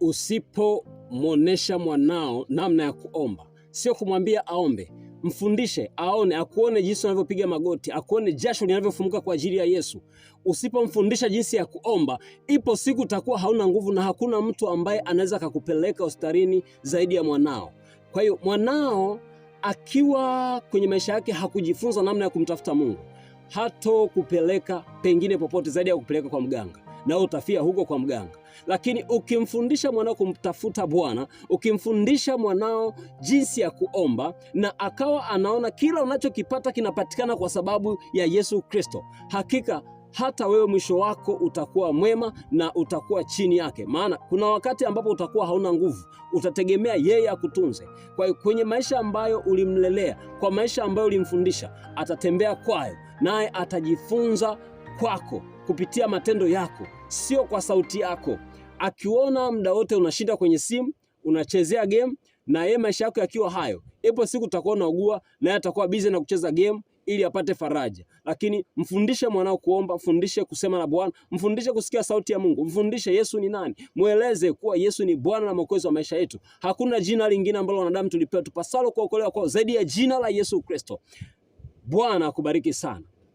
usipomwonesha mwanao namna ya kuomba, sio kumwambia aombe, mfundishe aone, akuone jinsi unavyopiga magoti, akuone jasho linavyofumuka kwa ajili ya Yesu. Usipomfundisha jinsi ya kuomba, ipo siku utakuwa hauna nguvu, na hakuna mtu ambaye anaweza kukupeleka hospitalini zaidi ya mwanao. Kwa hiyo mwanao akiwa kwenye maisha yake hakujifunza namna ya kumtafuta Mungu, hato kupeleka pengine popote zaidi ya kupeleka kwa mganga, na utafia huko kwa mganga. Lakini ukimfundisha mwanao kumtafuta Bwana, ukimfundisha mwanao jinsi ya kuomba, na akawa anaona kila unachokipata kinapatikana kwa sababu ya Yesu Kristo, hakika hata wewe mwisho wako utakuwa mwema na utakuwa chini yake. Maana kuna wakati ambapo utakuwa hauna nguvu, utategemea yeye akutunze. Kwa hiyo kwenye maisha ambayo ulimlelea, kwa maisha ambayo ulimfundisha, atatembea kwayo, naye atajifunza kwako kupitia matendo yako, sio kwa sauti yako. Akiona muda wote unashinda kwenye simu, unachezea game, na yeye maisha yako yakiwa hayo, ipo siku utakuwa unaugua, na yeye atakuwa busy na kucheza game ili apate faraja. Lakini mfundishe mwanao kuomba, mfundishe kusema na Bwana, mfundishe kusikia sauti ya Mungu, mfundishe Yesu ni nani, mueleze kuwa Yesu ni Bwana na Mwokozi wa maisha yetu. Hakuna jina lingine ambalo wanadamu tulipewa tupasalo kuokolewa kwa zaidi ya jina la Yesu Kristo. Bwana akubariki sana.